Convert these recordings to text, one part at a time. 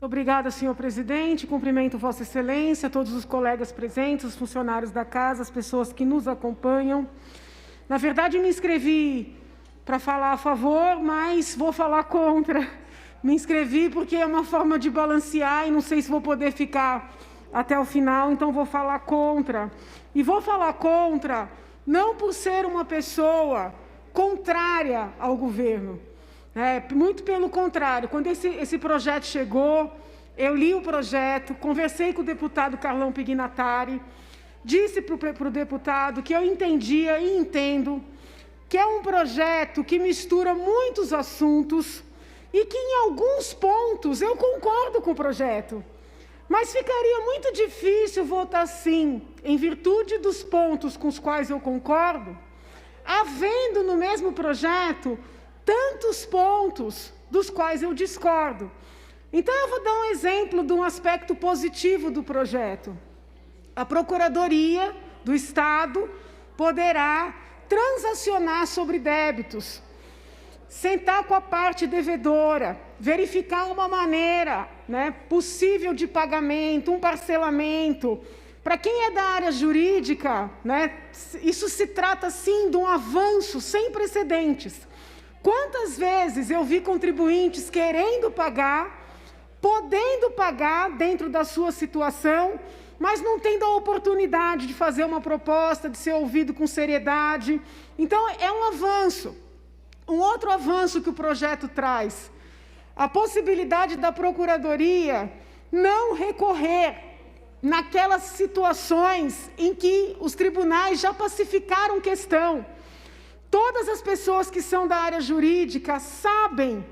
Obrigada, senhor presidente. Cumprimento Vossa Excelência, todos os colegas presentes, os funcionários da casa, as pessoas que nos acompanham. Na verdade, me inscrevi para falar a favor, mas vou falar contra. Me inscrevi porque é uma forma de balancear e não sei se vou poder ficar até o final, então vou falar contra. E vou falar contra não por ser uma pessoa contrária ao governo. Muito pelo contrário, quando esse projeto chegou, eu li o projeto, conversei com o deputado Carlão Pignatari, disse para o deputado que eu entendia e entendo que é um projeto que mistura muitos assuntos e que em alguns pontos eu concordo com o projeto, mas ficaria muito difícil votar sim, em virtude dos pontos com os quais eu concordo, havendo no mesmo projeto tantos pontos dos quais eu discordo. Então, eu vou dar um exemplo de um aspecto positivo do projeto. A Procuradoria do Estado poderá transacionar sobre débitos, sentar com a parte devedora, verificar uma maneira possível de pagamento, um parcelamento. Para quem é da área jurídica, isso se trata, sim, de um avanço sem precedentes. Quantas vezes eu vi contribuintes querendo pagar, podendo pagar dentro da sua situação, mas não tendo a oportunidade de fazer uma proposta, de ser ouvido com seriedade. Então, é um avanço. Um outro avanço que o projeto traz, a possibilidade da Procuradoria não recorrer naquelas situações em que os tribunais já pacificaram questão. Todas as pessoas que são da área jurídica sabem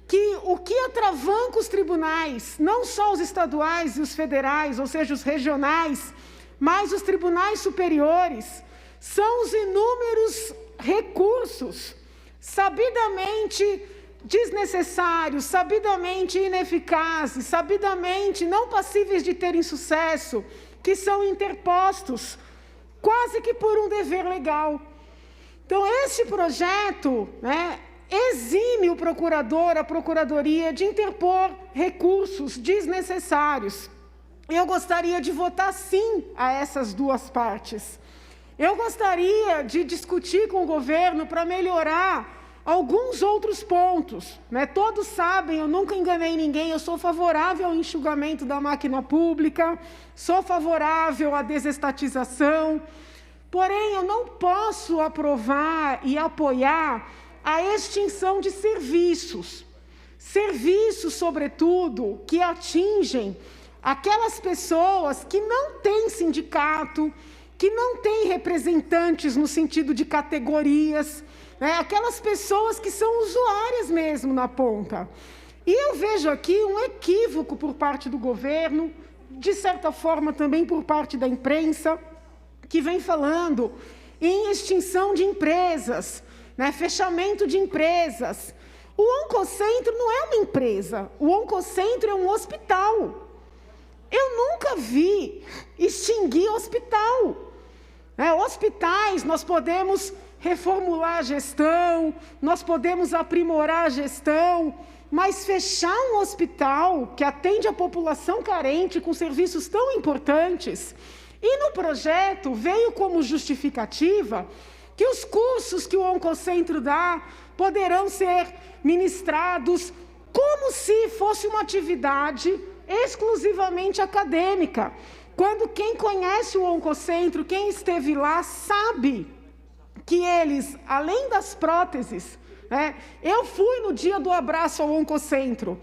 que o que atravanca os tribunais, não só os estaduais e os federais, ou seja, os regionais, mas os tribunais superiores, são os inúmeros recursos sabidamente desnecessários, sabidamente ineficazes, sabidamente não passíveis de terem sucesso, que são interpostos quase que por um dever legal. Então, esse projeto exime o procurador, a procuradoria, de interpor recursos desnecessários. Eu gostaria de votar sim a essas duas partes. Eu gostaria de discutir com o governo para melhorar alguns outros pontos. Todos sabem, eu nunca enganei ninguém, eu sou favorável ao enxugamento da máquina pública, sou favorável à desestatização. Porém, eu não posso aprovar e apoiar a extinção de serviços. Serviços, sobretudo, que atingem aquelas pessoas que não têm sindicato, que não têm representantes no sentido de categorias, aquelas pessoas que são usuárias mesmo na ponta. E eu vejo aqui um equívoco por parte do governo, de certa forma também por parte da imprensa, que vem falando em extinção de empresas, fechamento de empresas. O Oncocentro não é uma empresa, o Oncocentro é um hospital. Eu nunca vi extinguir hospital. Hospitais, nós podemos reformular a gestão, nós podemos aprimorar a gestão, mas fechar um hospital que atende a população carente com serviços tão importantes. E no projeto veio como justificativa que os cursos que o Oncocentro dá poderão ser ministrados como se fosse uma atividade exclusivamente acadêmica. Quando quem conhece o Oncocentro, quem esteve lá, sabe que eles, além das próteses, eu fui no dia do abraço ao Oncocentro.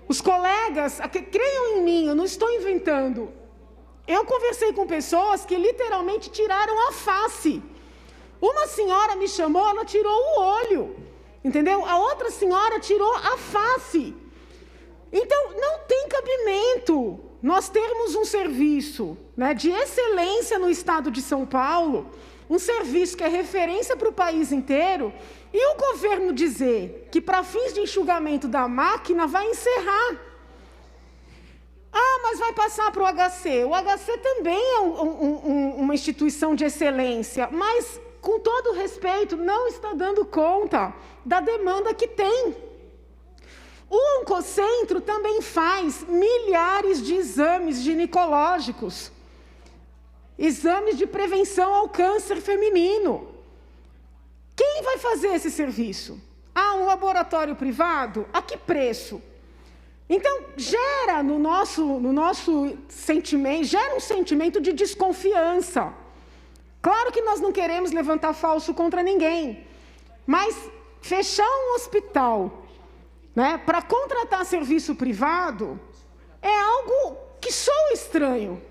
Os colegas, creiam em mim, eu não estou inventando. Eu conversei com pessoas que literalmente tiraram a face. Uma senhora me chamou, ela tirou o olho, entendeu? A outra senhora tirou a face. Então, não tem cabimento nós termos um serviço de excelência no estado de São Paulo, um serviço que é referência para o país inteiro, e o governo dizer que, para fins de enxugamento da máquina, vai encerrar. Mas vai passar para o HC. O HC também é uma instituição de excelência, mas, com todo respeito, não está dando conta da demanda que tem. O Oncocentro também faz milhares de exames ginecológicos, exames de prevenção ao câncer feminino. Quem vai fazer esse serviço? Um laboratório privado? A que preço? Então, gera no nosso sentimento, gera um sentimento de desconfiança. Claro que nós não queremos levantar falso contra ninguém, mas fechar um hospital, né, para contratar serviço privado é algo que soa estranho.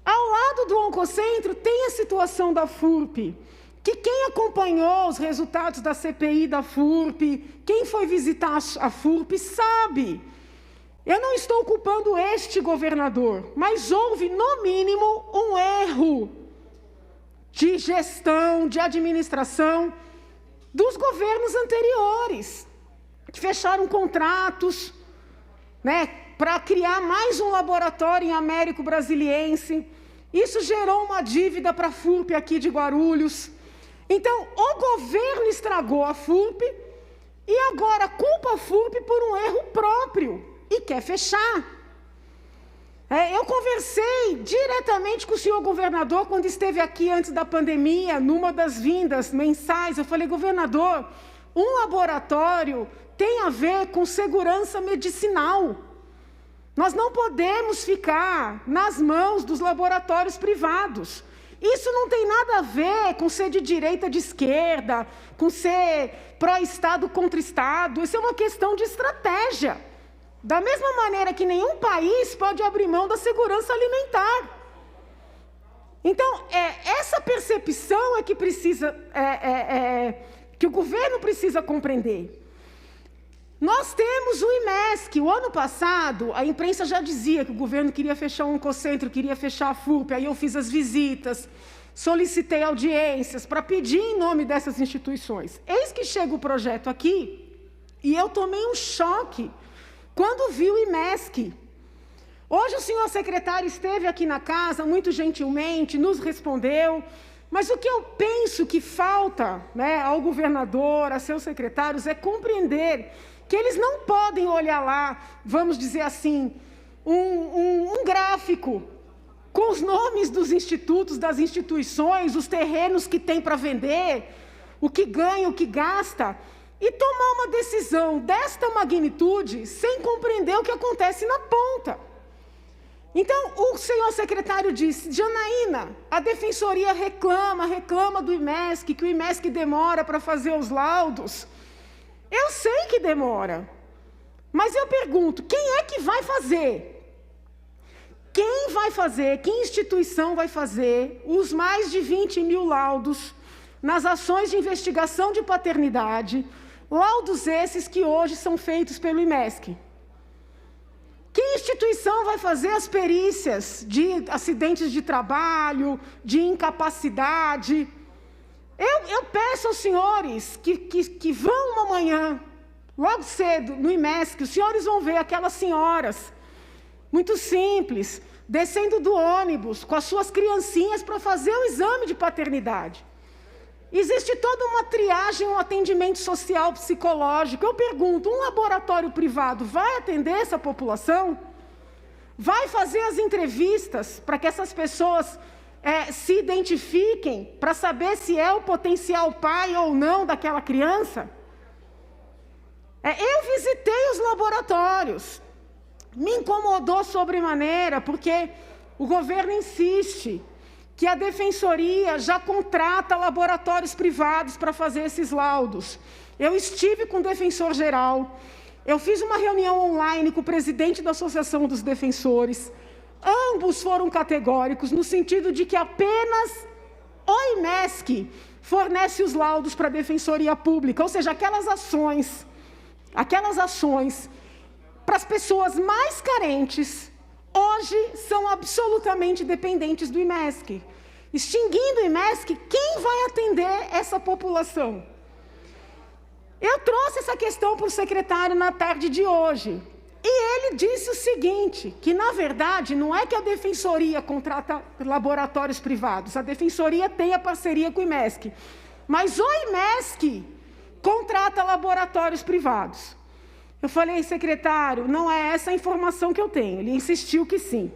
Ao lado do Oncocentro tem a situação da FURP, que quem acompanhou os resultados da CPI da FURP, quem foi visitar a FURP sabe. Eu não estou culpando este governador, mas houve, no mínimo, um erro de gestão, de administração dos governos anteriores, que fecharam contratos, né, para criar mais um laboratório em Américo Brasiliense. Isso gerou uma dívida para a FURP aqui de Guarulhos. Então, o governo estragou a FURP e agora culpa a FURP por um erro próprio e quer fechar. Eu conversei diretamente com o senhor governador quando esteve aqui antes da pandemia, numa das vindas mensais. Eu falei, governador, um laboratório tem a ver com segurança medicinal. Nós não podemos ficar nas mãos dos laboratórios privados. Isso não tem nada a ver com ser de direita, de esquerda, com ser pró-Estado contra Estado. Isso é uma questão de estratégia. Da mesma maneira que nenhum país pode abrir mão da segurança alimentar. Então, essa percepção é que que o governo precisa compreender. Nós temos o IMESC. O ano passado, a imprensa já dizia que o governo queria fechar o Oncocentro, queria fechar a FURP. Aí eu fiz as visitas, solicitei audiências para pedir em nome dessas instituições. Eis que chega o projeto aqui e eu tomei um choque quando vi o IMESC. Hoje o senhor secretário esteve aqui na casa, muito gentilmente, nos respondeu. Mas o que eu penso que falta, né, ao governador, a seus secretários, é compreender que eles não podem olhar lá, vamos dizer assim, um gráfico com os nomes dos institutos, das instituições, os terrenos que tem para vender, o que ganha, o que gasta, e tomar uma decisão desta magnitude sem compreender o que acontece na ponta. Então, o senhor secretário disse, Janaína, a defensoria reclama do IMESC, que o IMESC demora para fazer os laudos. Eu sei que demora, mas eu pergunto, quem é que vai fazer? Quem vai fazer, que instituição vai fazer os mais de 20 mil laudos nas ações de investigação de paternidade, laudos esses que hoje são feitos pelo IMESC? Que instituição vai fazer as perícias de acidentes de trabalho, de incapacidade? Eu peço aos senhores que vão uma manhã, logo cedo, no IMESC, os senhores vão ver aquelas senhoras, muito simples, descendo do ônibus com as suas criancinhas para fazer o exame de paternidade. Existe toda uma triagem, um atendimento social, psicológico. Eu pergunto, um laboratório privado vai atender essa população? Vai fazer as entrevistas para que essas pessoas se identifiquem, para saber se é o potencial pai ou não daquela criança? Eu visitei os laboratórios. Me incomodou sobremaneira, porque o governo insiste que a defensoria já contrata laboratórios privados para fazer esses laudos. Eu estive com o defensor geral, eu fiz uma reunião online com o presidente da Associação dos Defensores. Ambos foram categóricos, no sentido de que apenas o IMESC fornece os laudos para a Defensoria Pública, ou seja, aquelas ações para as pessoas mais carentes, hoje são absolutamente dependentes do IMESC. Extinguindo o IMESC, quem vai atender essa população? Eu trouxe essa questão para o secretário na tarde de hoje. E ele disse o seguinte, que na verdade não é que a Defensoria contrata laboratórios privados, a Defensoria tem a parceria com o IMESC, mas o IMESC contrata laboratórios privados. Eu falei, secretário, não é essa a informação que eu tenho. Ele insistiu que sim.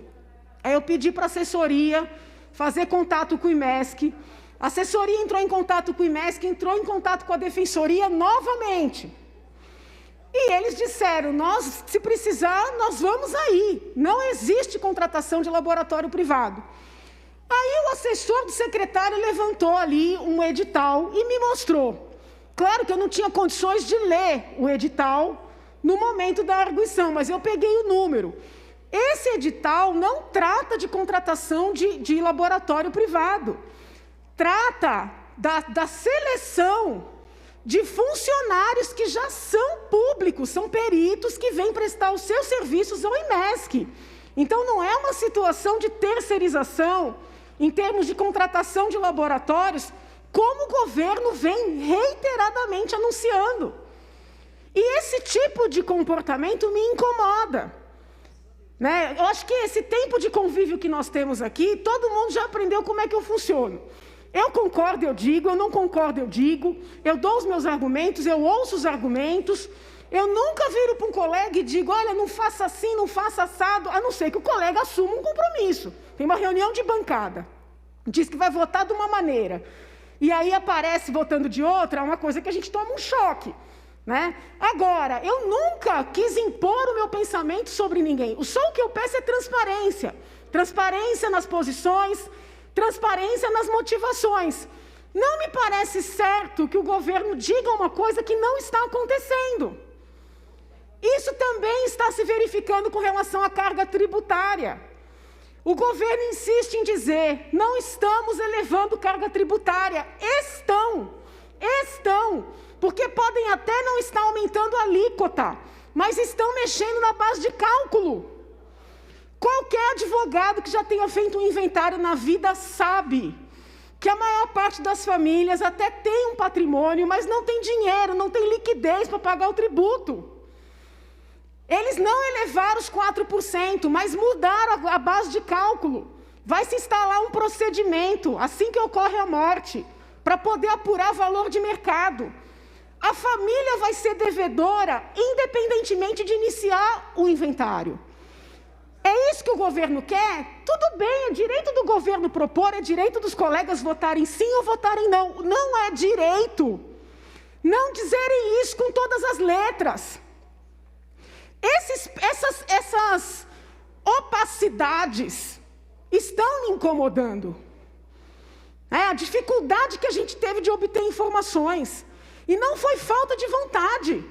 Aí eu pedi para a assessoria fazer contato com o IMESC. A assessoria entrou em contato com o IMESC, entrou em contato com a defensoria novamente. E eles disseram, se precisar, nós vamos aí. Não existe contratação de laboratório privado. Aí o assessor do secretário levantou ali um edital e me mostrou. Claro que eu não tinha condições de ler o edital no momento da arguição, mas eu peguei o número. Esse edital não trata de contratação de laboratório privado. Trata da seleção de funcionários que já são públicos, são peritos que vêm prestar os seus serviços ao IMESC. Então, não é uma situação de terceirização em termos de contratação de laboratórios, como o governo vem reiteradamente anunciando. E esse tipo de comportamento me incomoda. Né? Eu acho que esse tempo de convívio que nós temos aqui, todo mundo já aprendeu como é que eu funciono. Eu concordo, eu digo, eu não concordo, eu digo, eu dou os meus argumentos, eu ouço os argumentos, eu nunca viro para um colega e digo, olha, não faça assim, não faça assado, a não ser que o colega assuma um compromisso. Tem uma reunião de bancada, diz que vai votar de uma maneira, e aí aparece votando de outra, é uma coisa que a gente toma um choque. Né? Agora, eu nunca quis impor o meu pensamento sobre ninguém. Só o que eu peço é transparência. Transparência nas posições, transparência nas motivações. Não me parece certo que o governo diga uma coisa que não está acontecendo. Isso também está se verificando com relação à carga tributária. O governo insiste em dizer, não estamos elevando carga tributária. Estão, porque podem até não estar aumentando a alíquota, mas estão mexendo na base de cálculo. Qualquer advogado que já tenha feito um inventário na vida sabe que a maior parte das famílias até tem um patrimônio, mas não tem dinheiro, não tem liquidez para pagar o tributo. Eles não elevaram os 4%, mas mudaram a base de cálculo. Vai se instalar um procedimento, assim que ocorre a morte, para poder apurar valor de mercado. A família vai ser devedora, independentemente de iniciar o inventário. É isso que o governo quer? Tudo bem, é direito do governo propor, é direito dos colegas votarem sim ou votarem não. Não é direito não dizerem isso com todas as letras. Essas opacidades estão me incomodando. A dificuldade que a gente teve de obter informações. E não foi falta de vontade.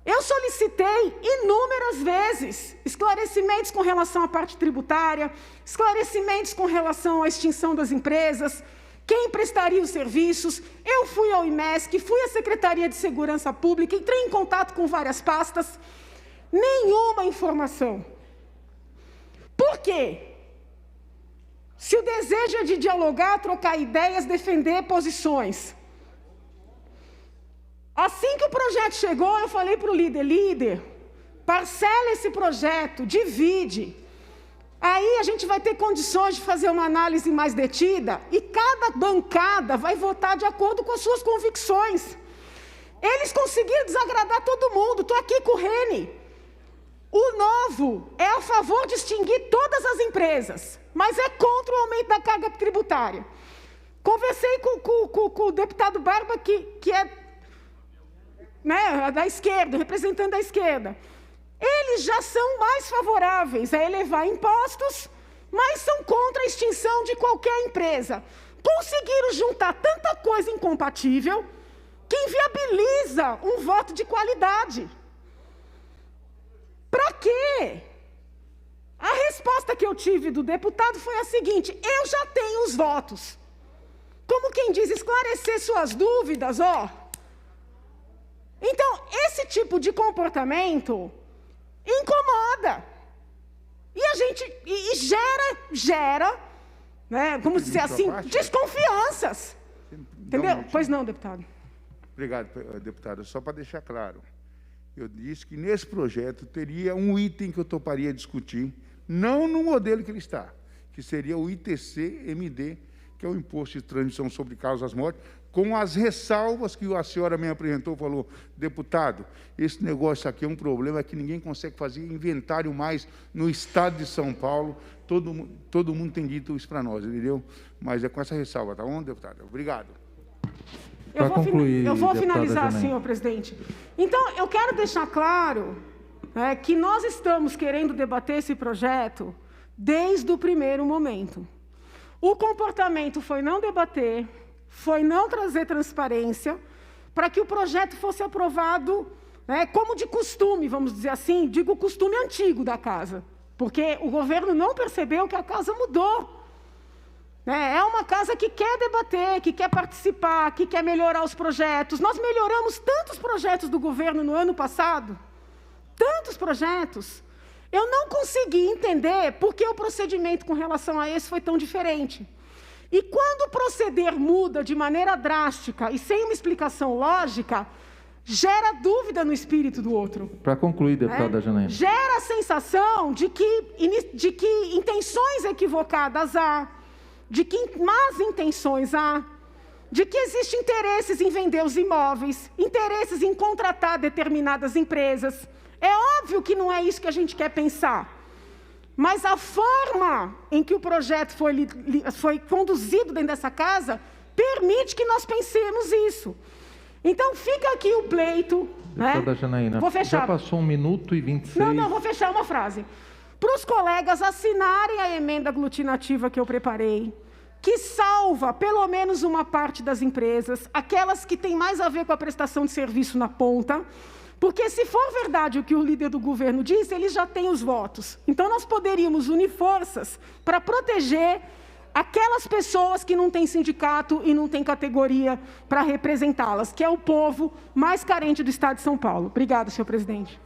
Eu solicitei inúmeras vezes esclarecimentos com relação à parte tributária, esclarecimentos com relação à extinção das empresas, quem prestaria os serviços. Eu fui ao IMESC, fui à Secretaria de Segurança Pública, entrei em contato com várias pastas. Nenhuma informação. Por quê? Se o desejo é de dialogar, trocar ideias, defender posições. Assim que o projeto chegou, eu falei para o líder, parcela esse projeto, divide. Aí a gente vai ter condições de fazer uma análise mais detida e cada bancada vai votar de acordo com as suas convicções. Eles conseguiram desagradar todo mundo, estou aqui com o Reni. O Novo é a favor de extinguir todas as empresas, mas é contra o aumento da carga tributária. Conversei com o deputado Barba, que é da esquerda, representante da esquerda. Eles já são mais favoráveis a elevar impostos, mas são contra a extinção de qualquer empresa. Conseguiram juntar tanta coisa incompatível que inviabiliza um voto de qualidade. Para quê? A resposta que eu tive do deputado foi a seguinte: eu já tenho os votos. Como quem diz, esclarecer suas dúvidas, Então, esse tipo de comportamento incomoda. E a gente gera, né, vamos dizer assim, desconfianças. Entendeu? Pois não, deputado. Obrigado, deputada. Só para deixar claro, eu disse que nesse projeto teria um item que eu toparia discutir, não no modelo que ele está, que seria o ITC-MD, que é o Imposto de Transmissão sobre Causas Mortes, com as ressalvas que a senhora me apresentou, falou, deputado, esse negócio aqui é um problema que ninguém consegue fazer inventário mais no estado de São Paulo, todo mundo tem dito isso para nós, entendeu? Mas é com essa ressalva, tá bom, deputado? Obrigado. Eu vou finalizar, senhor presidente. Então, eu quero deixar claro que nós estamos querendo debater esse projeto desde o primeiro momento. O comportamento foi não debater, foi não trazer transparência, para que o projeto fosse aprovado, como de costume, vamos dizer assim, digo costume antigo da casa, porque o governo não percebeu que a casa mudou. É uma casa que quer debater, que quer participar, que quer melhorar os projetos. Nós melhoramos tantos projetos do governo no ano passado, tantos projetos. Eu não consegui entender por que o procedimento com relação a esse foi tão diferente. E quando o proceder muda de maneira drástica e sem uma explicação lógica, gera dúvida no espírito do outro. Para concluir, deputada Janaína. Gera a sensação de que intenções equivocadas há, de que más intenções há, de que existem interesses em vender os imóveis, interesses em contratar determinadas empresas. É óbvio que não é isso que a gente quer pensar. Mas a forma em que o projeto foi conduzido dentro dessa casa permite que nós pensemos isso. Então, fica aqui o pleito. Deputada Janaína, vou fechar. Já passou 1 minuto e 26. Não, vou fechar uma frase. Para os colegas assinarem a emenda aglutinativa que eu preparei, que salva pelo menos uma parte das empresas, aquelas que têm mais a ver com a prestação de serviço na ponta, porque se for verdade o que o líder do governo diz, ele já tem os votos. Então, nós poderíamos unir forças para proteger aquelas pessoas que não têm sindicato e não têm categoria para representá-las, que é o povo mais carente do estado de São Paulo. Obrigada, senhor presidente.